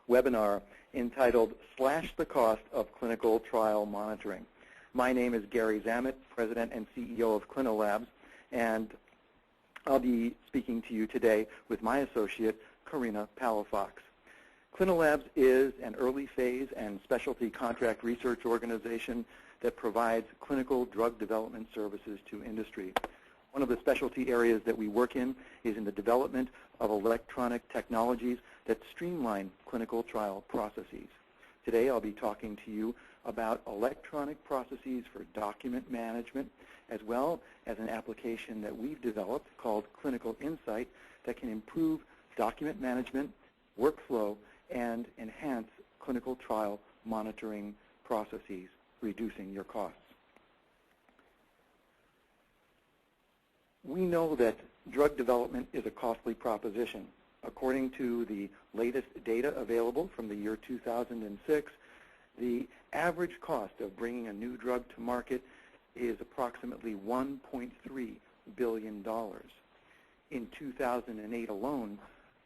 webinar entitled Slash the Cost of Clinical Trial Monitoring. My name is Gary Zammit, President and CEO of ClinoLabs, and I'll be speaking to you today with my associate, Karina Palafox. ClinoLabs is an early phase and specialty contract research organization that provides clinical drug development services to industry. One of the specialty areas that we work in is in the development of electronic technologies that streamline clinical trial processes. Today I'll be talking to you about electronic processes for document management, as well as an application that we've developed called Clinical InSite that can improve document management, workflow, and enhance clinical trial monitoring processes, reducing your costs. We know that drug development is a costly proposition. According to the latest data available from the year 2006, the average cost of bringing a new drug to market is approximately $1.3 billion. In 2008 alone,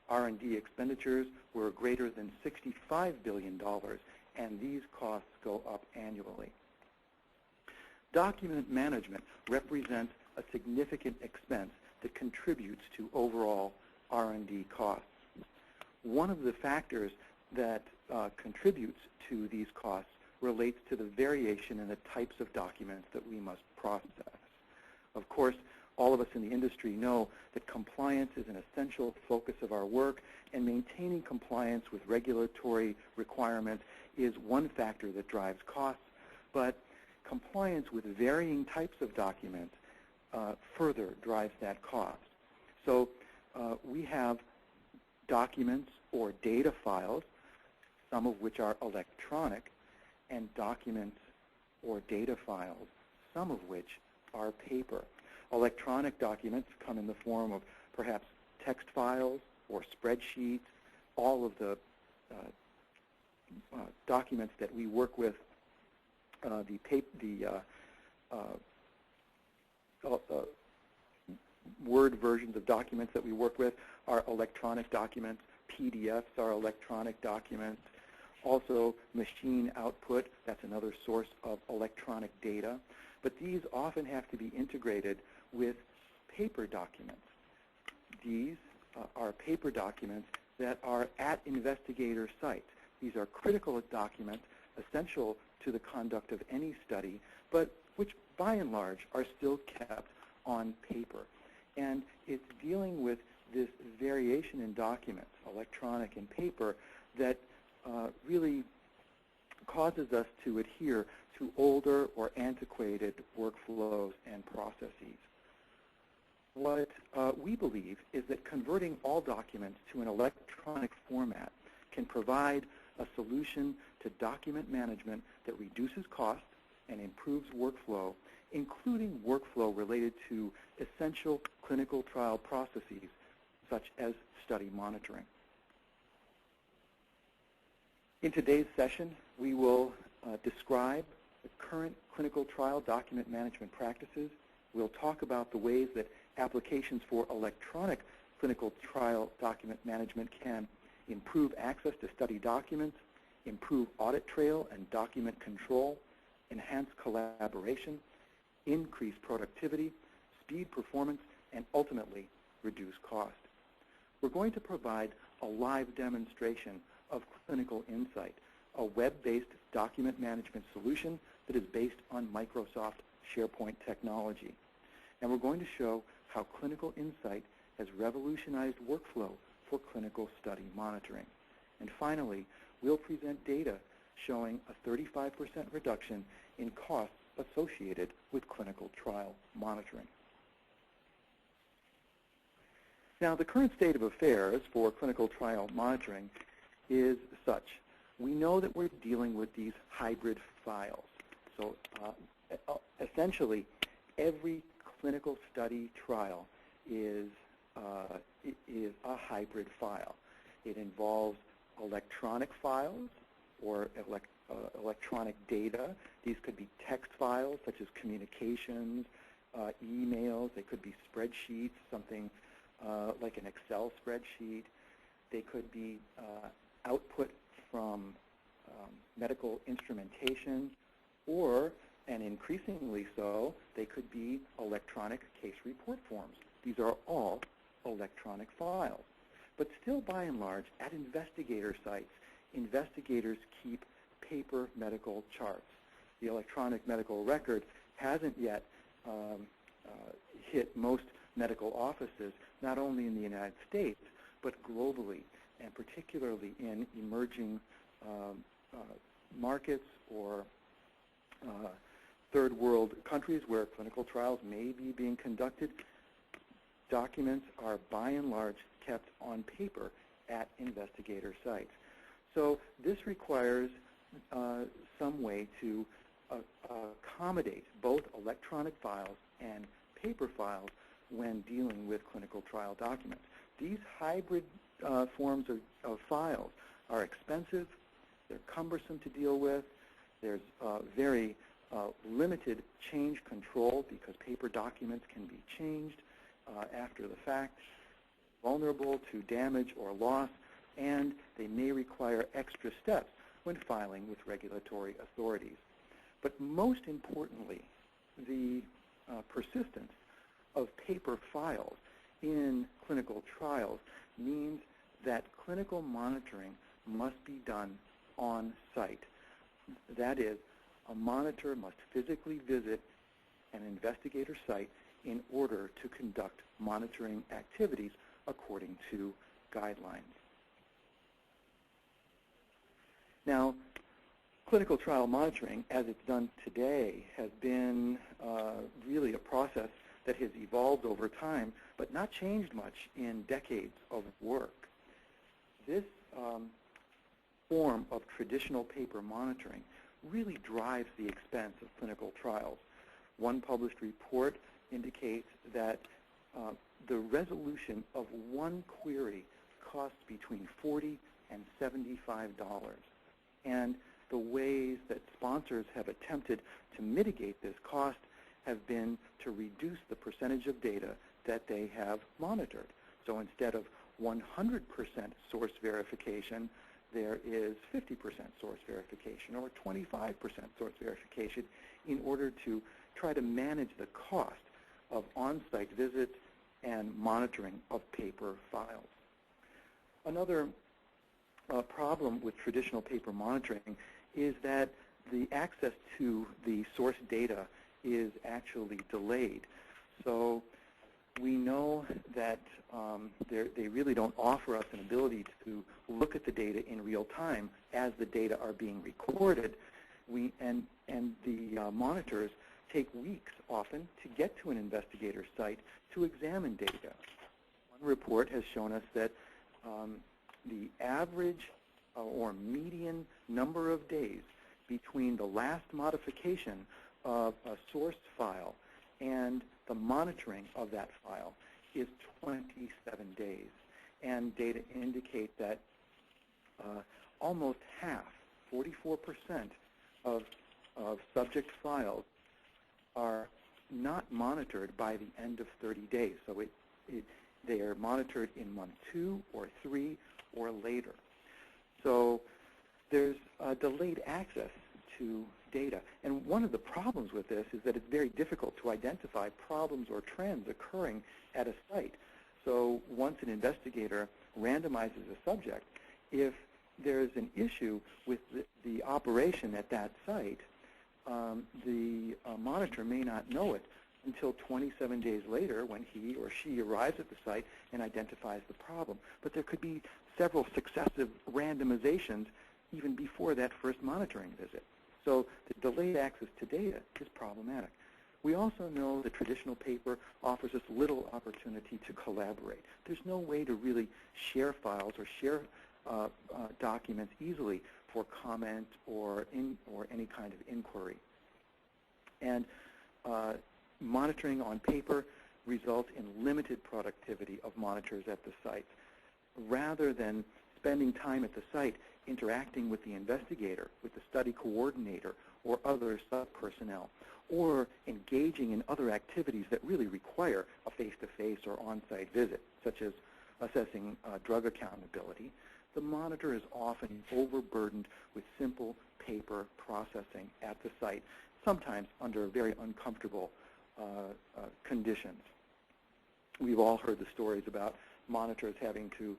R&D expenditures were greater than $65 billion, and these costs go up annually. Document management represents a significant expense that contributes to overall R&D costs. One of the factors that contributes to these costs relates to the variation in the types of documents that we must process. Of course, all of us in the industry know that compliance is an essential focus of our work, and maintaining compliance with regulatory requirements is one factor that drives costs, but compliance with varying types of documents further drives that cost. So we have documents or data files, some of which are electronic, and documents or data files, some of which are paper. Electronic documents come in the form of perhaps text files or spreadsheets. All of the documents that we work with, Word versions of documents that we work with are electronic documents. PDFs are electronic documents. Also, machine output, that's another source of electronic data. But these often have to be integrated with paper documents. These are paper documents that are at investigator sites. These are critical documents essential to the conduct of any study, but which by and large are still kept on paper. And it's dealing with this variation in documents, electronic and paper, that really causes us to adhere to older or antiquated workflows and processes. What we believe is that converting all documents to an electronic format can provide a solution to document management that reduces costs and improves workflow, including workflow related to essential clinical trial processes, such as study monitoring. In today's session, we will describe the current clinical trial document management practices. We'll talk about the ways that applications for electronic clinical trial document management can improve access to study documents, improve audit trail and document control, enhance collaboration, increase productivity, speed performance, and ultimately reduce cost. We're going to provide a live demonstration of Clinical InSite, a web-based document management solution that is based on Microsoft SharePoint technology. And we're going to show how Clinical InSite has revolutionized workflow for clinical study monitoring. And finally, we'll present data showing a 35% reduction in costs associated with clinical trial monitoring. Now, the current state of affairs for clinical trial monitoring is such. We know that we're dealing with these hybrid files. So essentially, every clinical study trial is a hybrid file. It involves electronic files or electronic data. These could be text files such as communications, emails. They could be spreadsheets, something like an Excel spreadsheet. They could be output from medical instrumentation, or, and increasingly so, they could be electronic case report forms. These are all electronic files. But still, by and large, at investigator sites, investigators keep paper medical charts. The electronic medical record hasn't yet hit most medical offices, not only in the United States, but globally, and particularly in emerging markets or third world countries where clinical trials may be being conducted. Documents are by and large kept on paper at investigator sites. So this requires some way to accommodate both electronic files and paper files when dealing with clinical trial documents. These hybrid forms of files are expensive, they're cumbersome to deal with, there's very limited change control because paper documents can be changed after the fact, vulnerable to damage or loss, and they may require extra steps when filing with regulatory authorities. But most importantly, the persistence of paper files in clinical trials means that clinical monitoring must be done on site. That is, a monitor must physically visit an investigator site in order to conduct monitoring activities according to guidelines. Now, clinical trial monitoring, as it's done today, has been really a process that has evolved over time, but not changed much in decades of work. This form of traditional paper monitoring really drives the expense of clinical trials. One published report indicates that the resolution of one query costs between $40 and $75. And the ways that sponsors have attempted to mitigate this cost have been to reduce the percentage of data that they have monitored. So instead of 100% source verification, there is 50% source verification or 25% source verification in order to try to manage the cost of on-site visits and monitoring of paper files. Another problem with traditional paper monitoring is that the access to the source data is actually delayed. So we know that they really don't offer us an ability to look at the data in real time as the data are being recorded. And the monitors take weeks often to get to an investigator site to examine data. One report has shown us that the average or median number of days between the last modification of a source file and the monitoring of that file is 27 days. And data indicate that almost half, 44% of subject files are not monitored by the end of 30 days. So they are monitored in month 2 or 3 or later. So there's delayed access to data. And one of the problems with this is that it's very difficult to identify problems or trends occurring at a site. So once an investigator randomizes a subject, if there's an issue with the operation at that site, the monitor may not know it until 27 days later when he or she arrives at the site and identifies the problem. But there could be several successive randomizations even before that first monitoring visit. So the delayed access to data is problematic. We also know that traditional paper offers us little opportunity to collaborate. There's no way to really share files or share documents easily for comment or any kind of inquiry. And monitoring on paper results in limited productivity of monitors at the sites. Rather than spending time at the site interacting with the investigator, with the study coordinator, or other sub-personnel, or engaging in other activities that really require a face-to-face or on-site visit, such as assessing drug accountability, the monitor is often overburdened with simple paper processing at the site, sometimes under very uncomfortable conditions. We've all heard the stories about monitors having to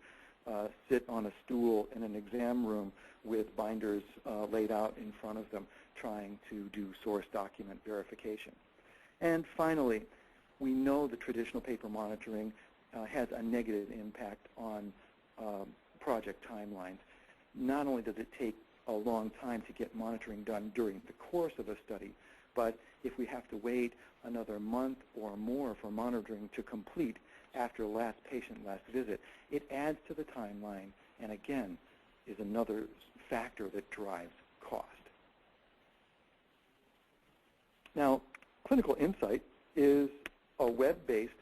sit on a stool in an exam room with binders laid out in front of them, trying to do source document verification. And finally, we know that traditional paper monitoring has a negative impact on project timelines. Not only does it take a long time to get monitoring done during the course of a study, but if we have to wait another month or more for monitoring to complete after last patient, last visit, it adds to the timeline and again is another factor that drives cost. Now, Clinical InSite is a web-based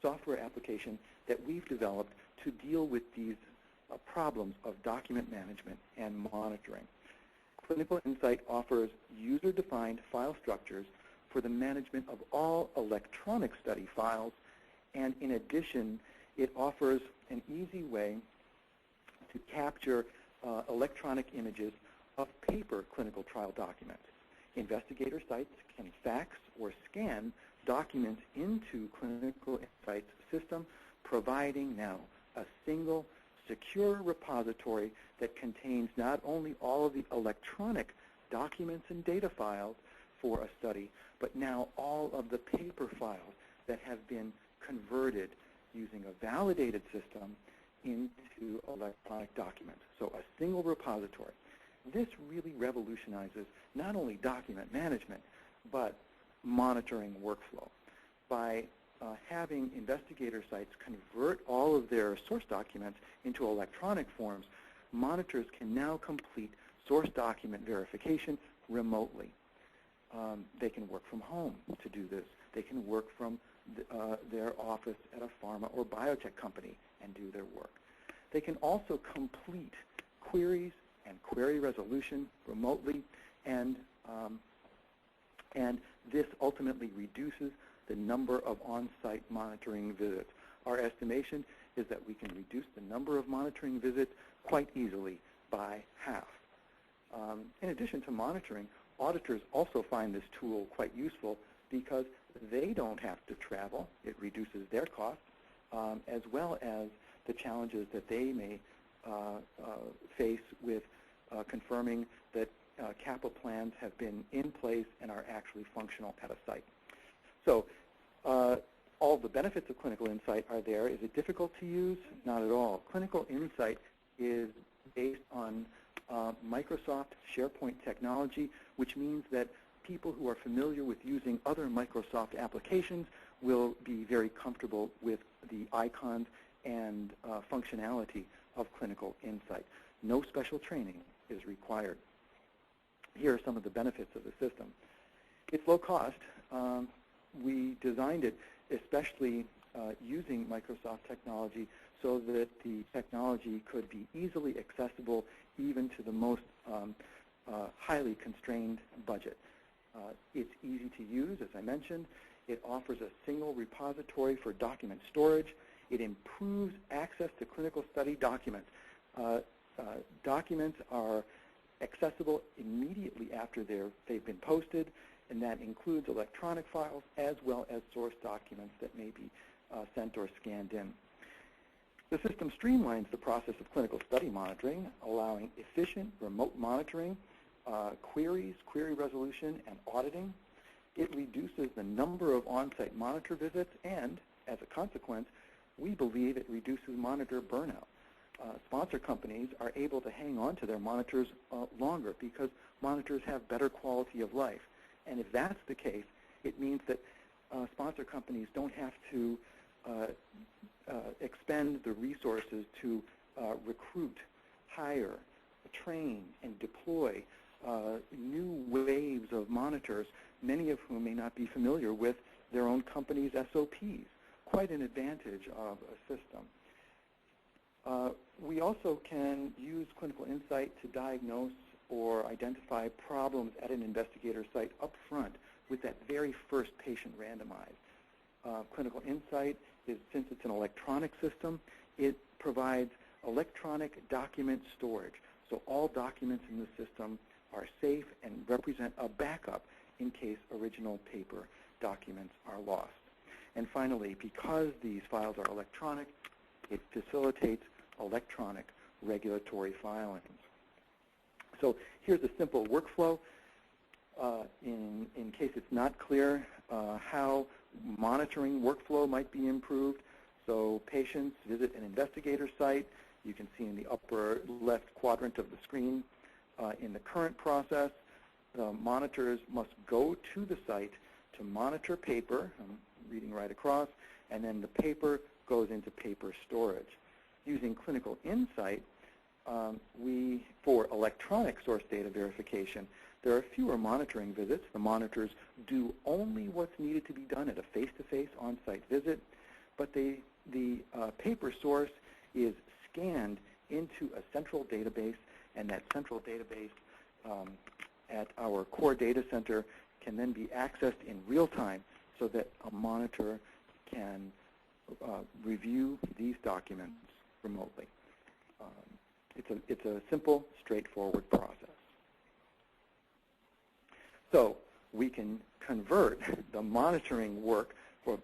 software application that we've developed to deal with these problems of document management and monitoring. Clinical InSite offers user-defined file structures for the management of all electronic study files, and in addition, it offers an easy way to capture electronic images of paper clinical trial documents. Investigator sites can fax or scan documents into Clinical InSite's system, providing now a single secure repository that contains not only all of the electronic documents and data files for a study, but now all of the paper files that have been converted using a validated system into electronic documents. So a single repository. This really revolutionizes not only document management, but monitoring workflow. By having investigator sites convert all of their source documents into electronic forms, monitors can now complete source document verification remotely. They can work from home to do this. They can work from their office at a pharma or biotech company and do their work. They can also complete queries and query resolution remotely, and this ultimately reduces the number of on-site monitoring visits. Our estimation is that we can reduce the number of monitoring visits quite easily by half. In addition to monitoring, auditors also find this tool quite useful because they don't have to travel. It reduces their costs, as well as the challenges that they may face with confirming that capital plans have been in place and are actually functional at a site. So all the benefits of Clinical InSite are there. Is it difficult to use? Not at all. Clinical InSite is based on Microsoft SharePoint technology, which means that people who are familiar with using other Microsoft applications will be very comfortable with the icons and functionality of Clinical InSite. No special training is required. Here are some of the benefits of the system. It's low cost. We designed it especially using Microsoft technology so that the technology could be easily accessible even to the most highly constrained budget. It's easy to use, as I mentioned. It offers a single repository for document storage. It improves access to clinical study documents. Documents are accessible immediately after they've been posted, and that includes electronic files as well as source documents that may be sent or scanned in. The system streamlines the process of clinical study monitoring, allowing efficient remote monitoring, queries, query resolution, and auditing. It reduces the number of on-site monitor visits, and as a consequence, we believe it reduces monitor burnout. Sponsor companies are able to hang on to their monitors longer because monitors have better quality of life. And if that's the case, it means that sponsor companies don't have to expend the resources to recruit, hire, train, and deploy new waves of monitors, many of whom may not be familiar with their own company's SOPs. Quite an advantage of a system. We also can use Clinical InSite to diagnose or identify problems at an investigator site up front with that very first patient randomized. Clinical InSite, since it's an electronic system, it provides electronic document storage. So all documents in the system are safe and represent a backup in case original paper documents are lost. And finally, because these files are electronic, it facilitates electronic regulatory filings. So here's a simple workflow. In case it's not clear how monitoring workflow might be improved. So patients visit an investigator site. You can see in the upper left quadrant of the screen. In the current process, the monitors must go to the site to monitor paper. I'm reading right across. And then the paper goes into paper storage. Using Clinical InSite, for electronic source data verification, there are fewer monitoring visits. The monitors do only what's needed to be done at a face-to-face on-site visit, but the paper source is scanned into a central database, and that central database at our core data center can then be accessed in real time so that a monitor can review these documents remotely. It's a simple, straightforward process. So we can convert the monitoring work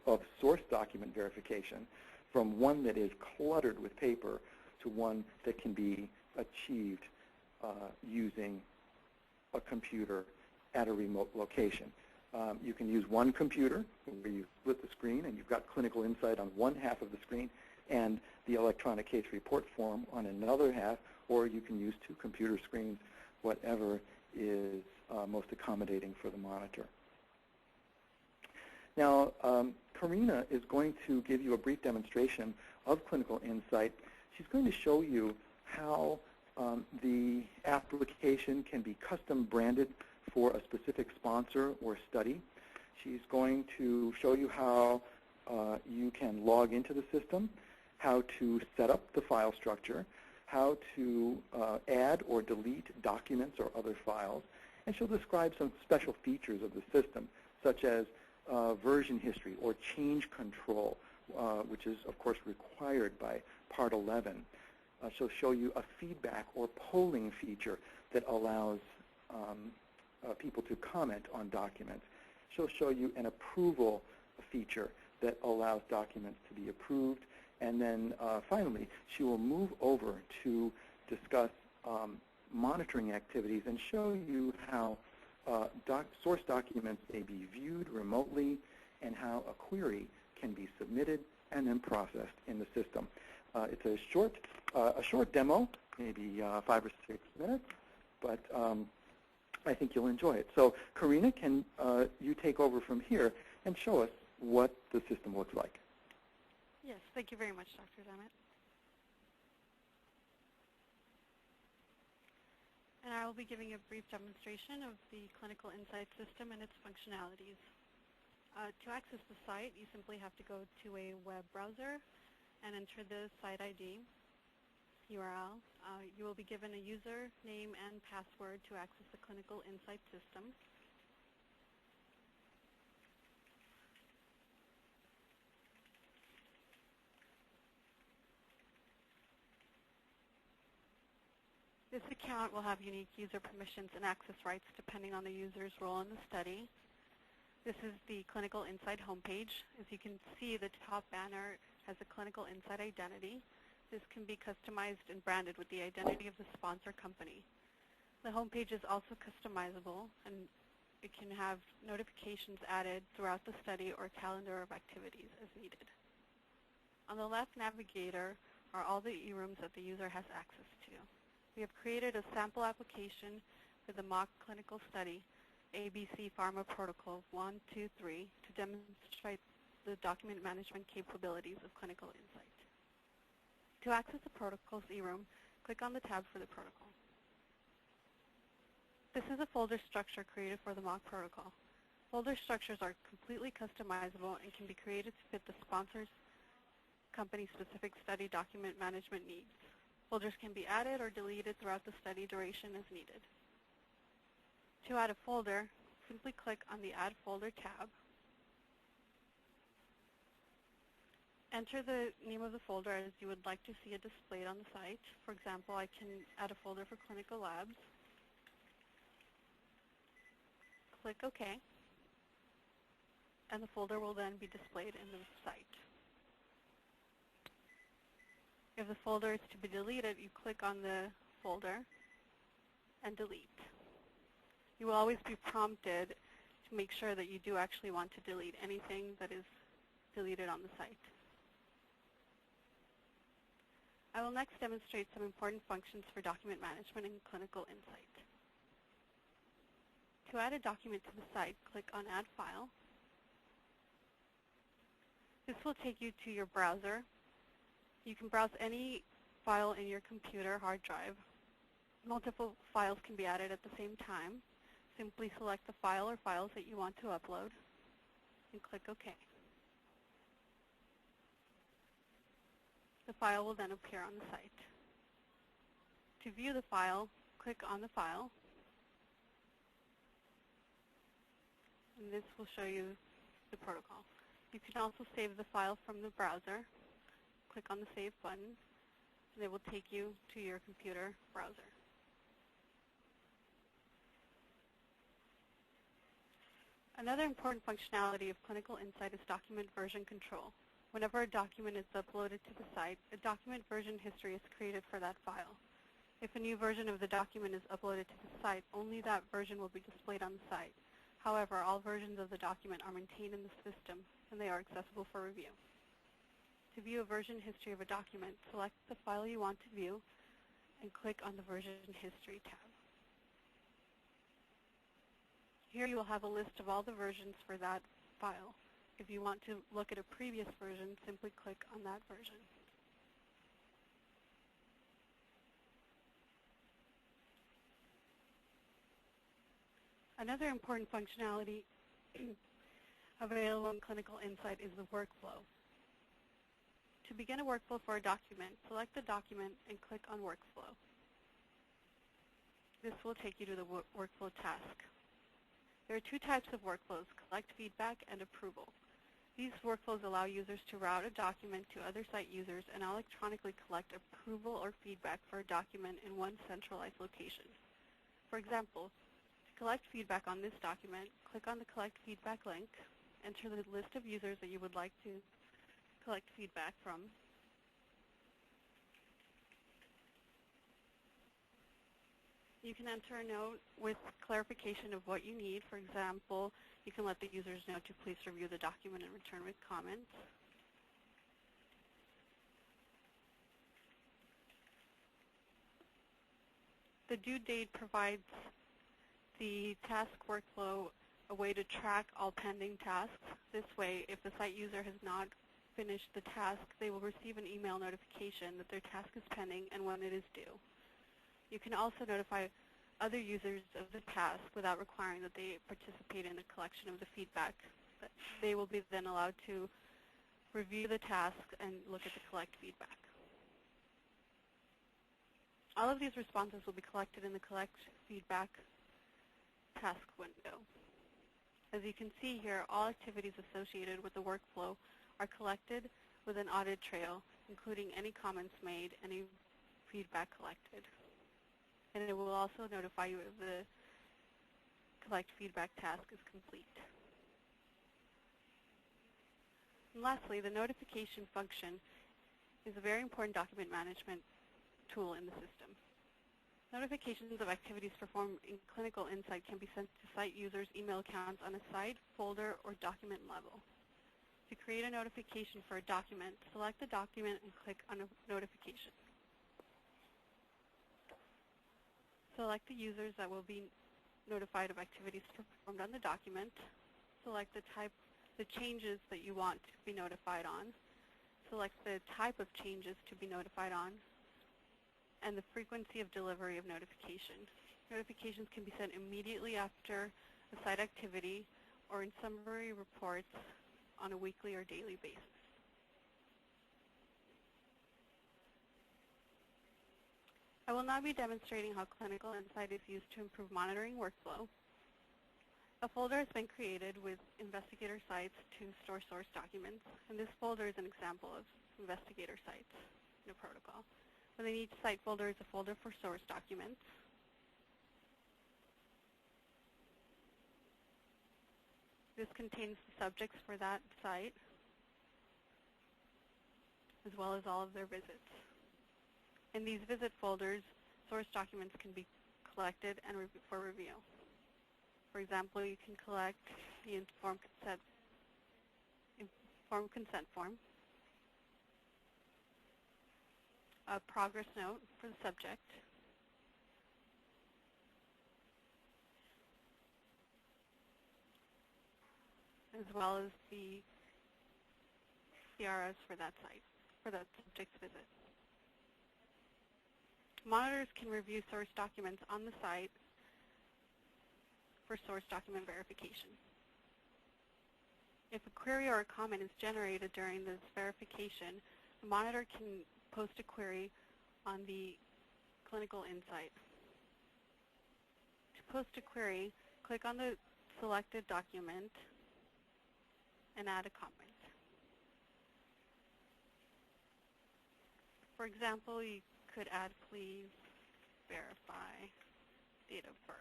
of source document verification from one that is cluttered with paper to one that can be achieved using a computer at a remote location. You can use one computer where you split the screen and you've got Clinical InSite on one half of the screen and the electronic case report form on another half, or you can use two computer screens, whatever is most accommodating for the monitor. Now, Karina is going to give you a brief demonstration of Clinical InSite. She's going to show you how the application can be custom branded for a specific sponsor or study. She's going to show you how you can log into the system, how to set up the file structure, how to add or delete documents or other files, and she'll describe some special features of the system, such as version history or change control, which is, of course, required by Part 11. She'll show you a feedback or polling feature that allows people to comment on documents. She'll show you an approval feature that allows documents to be approved. And then finally, she will move over to discuss monitoring activities and show you how source documents may be viewed remotely and how a query can be submitted and then processed in the system. It's a short demo, maybe 5 or 6 minutes, but I think you'll enjoy it. So Karina, can you take over from here and show us what the system looks like? Yes, thank you very much, Dr. Demmett. And I will be giving a brief demonstration of the Clinical InSite system and its functionalities. To access the site, you simply have to go to a web browser and enter the site ID URL. You will be given a user name and password to access the Clinical InSite system. This account will have unique user permissions and access rights depending on the user's role in the study. This is the Clinical InSite homepage. As you can see, the top banner has a Clinical InSite identity. This can be customized and branded with the identity of the sponsor company. The homepage is also customizable, and it can have notifications added throughout the study or calendar of activities as needed. On the left navigator are all the e-rooms that the user has access to. We have created a sample application for the mock clinical study, ABC Pharma Protocol 123, to demonstrate the document management capabilities of Clinical InSite. To access the protocol's e-room, click on the tab for the protocol. This is a folder structure created for the mock protocol. Folder structures are completely customizable and can be created to fit the sponsor's company-specific study document management needs. Folders can be added or deleted throughout the study duration as needed. To add a folder, simply click on the Add Folder tab enter the name of the folder as you would like to see it displayed on the site. For example, I can add a folder for clinical labs. Click OK, and the folder will then be displayed in the site. If the folder is to be deleted, you click on the folder and delete. You will always be prompted to make sure that you do actually want to delete anything that is deleted on the site. I will next demonstrate some important functions for document management in Clinical InSite. To add a document to the site, click on Add File. This will take you to your browser. You can browse any file in your computer hard drive. Multiple files can be added at the same time. Simply select the file or files that you want to upload and click OK. The file will then appear on the site. To view the file, click on the file, and this will show you the protocol. You can also save the file from the browser. Click on the Save button, and it will take you to your computer browser. Another important functionality of Clinical InSite is document version control. Whenever a document is uploaded to the site, a document version history is created for that file. If a new version of the document is uploaded to the site, only that version will be displayed on the site. However, all versions of the document are maintained in the system, and they are accessible for review. To view a version history of a document, select the file you want to view and click on the Version History tab. Here you will have a list of all the versions for that file. If you want to look at a previous version, simply click on that version. Another important functionality available in Clinical InSite is the workflow. To begin a workflow for a document, select the document and click on Workflow. This will take you to the workflow task. There are two types of workflows, collect feedback and approval. These workflows allow users to route a document to other site users and electronically collect approval or feedback for a document in one centralized location. For example, to collect feedback on this document, click on the Collect Feedback link, enter the list of users that you would like to collect feedback from, you can enter a note with clarification of what you need. For example, you can let the users know to please review the document and return with comments. The due date provides the task workflow a way to track all pending tasks. This way, if the site user has not finished the task, they will receive an email notification that their task is pending and when it is due. You can also notify other users of the task without requiring that they participate in the collection of the feedback. They will be then allowed to review the task and look at the collect feedback. All of these responses will be collected in the collect feedback task window. As you can see here, all activities associated with the workflow are collected with an audit trail, including any comments made, any feedback collected. And it will also notify you if the collect feedback task is complete. And lastly, the notification function is a very important document management tool in the system. Notifications of activities performed in Clinical InSite can be sent to site users' email accounts on a site, folder, or document level. To create a notification for a document, select the document and click on a notification. Select the users that will be notified of activities performed on the document. Select the changes that you want to be notified on. Select the type of changes to be notified on, and the frequency of delivery of notification. Notifications can be sent immediately after a site activity or in summary reports on a weekly or daily basis. I will now be demonstrating how Clinical InSite is used to improve monitoring workflow. A folder has been created with investigator sites to store source documents, and this folder is an example of investigator sites in a protocol. Within each site folder is a folder for source documents. This contains the subjects for that site, as well as all of their visits. In these visit folders, source documents can be collected and for review. For example, you can collect the informed consent form, a progress note for the subject, as well as the CRS for that site, for that subject's visit. Monitors can review source documents on the site for source document verification. If a query or a comment is generated during this verification, the monitor can post a query on the clinical InSite. To post a query, click on the selected document and add a comment. For example, you could add, please verify date of birth.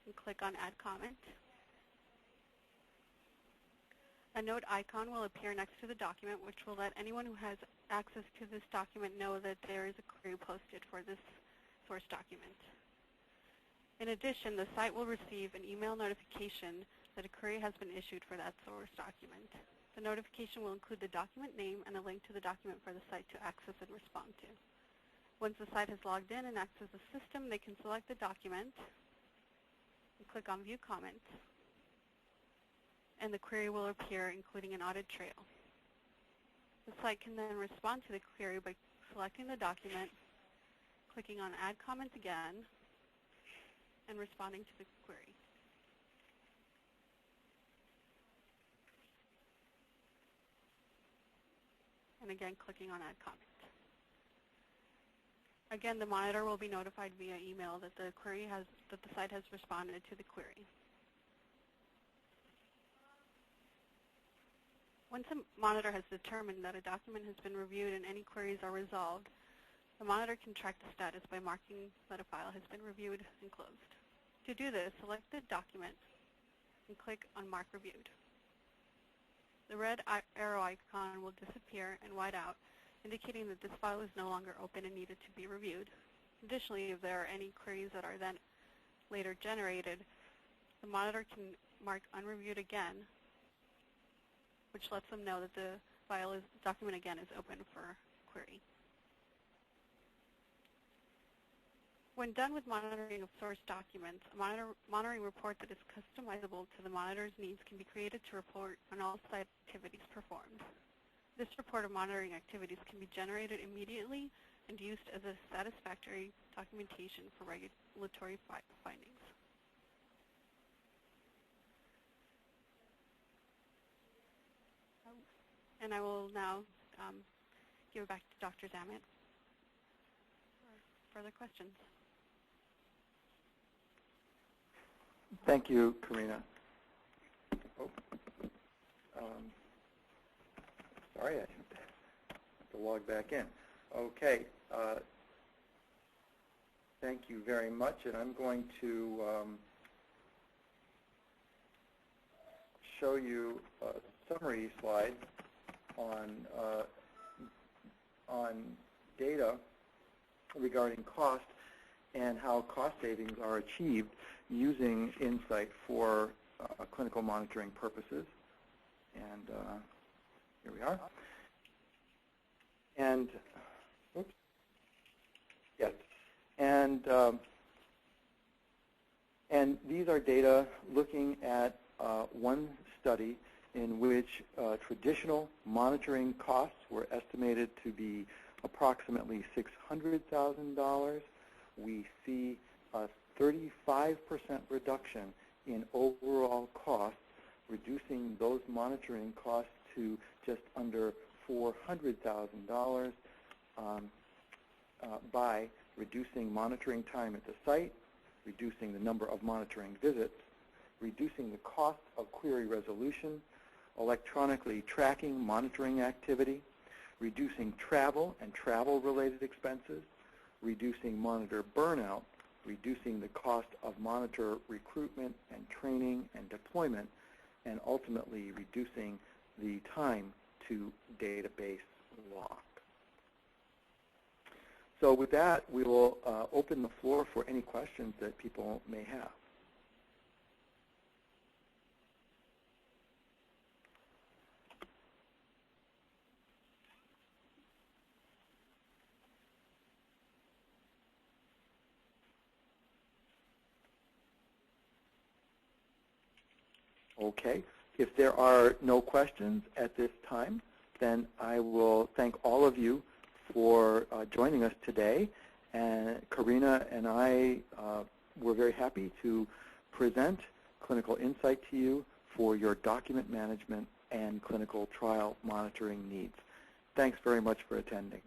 And click on Add Comment. A note icon will appear next to the document, which will let anyone who has access to this document know that there is a query posted for this source document. In addition, the site will receive an email notification that a query has been issued for that source document. The notification will include the document name and a link to the document for the site to access and respond to. Once the site has logged in and accessed the system, they can select the document and click on View Comments, and the query will appear, including an audit trail. The site can then respond to the query by selecting the document, clicking on Add Comment again, and responding to the query. And again, clicking on Add Comment. Again, the monitor will be notified via email that the site has responded to the query. Once a monitor has determined that a document has been reviewed and any queries are resolved, the monitor can track the status by marking that a file has been reviewed and closed. To do this, select the document and click on Mark Reviewed. The red arrow icon will disappear and white out, indicating that this file is no longer open and needed to be reviewed. Additionally, if there are any queries that are then later generated, the monitor can mark Unreviewed again, which lets them know that the document again is open for query. When done with monitoring of source documents, a monitoring report that is customizable to the monitor's needs can be created to report on all site activities performed. This report of monitoring activities can be generated immediately and used as a satisfactory documentation for regulatory findings. And I will now give it back to Dr. Zamet for further questions. Thank you, Karina. Oh. Sorry, I have to log back in. Okay. Thank you very much, and I'm going to show you a summary slide on data regarding cost and how cost savings are achieved using InSite for clinical monitoring purposes. And here we are. And oops, yes, and these are data looking at one study in which traditional monitoring costs were estimated to be approximately $600,000. We see a 35% reduction in overall costs, reducing those monitoring costs to just under $400,000 by reducing monitoring time at the site, reducing the number of monitoring visits, reducing the cost of query resolution, electronically tracking monitoring activity, reducing travel and travel-related expenses, reducing monitor burnout, reducing the cost of monitor recruitment and training and deployment, and ultimately reducing the time to database lock. So with that, we will open the floor for any questions that people may have. Okay. If there are no questions at this time, then I will thank all of you for joining us today. And Karina and I were very happy to present Clinical InSite to you for your document management and clinical trial monitoring needs. Thanks very much for attending.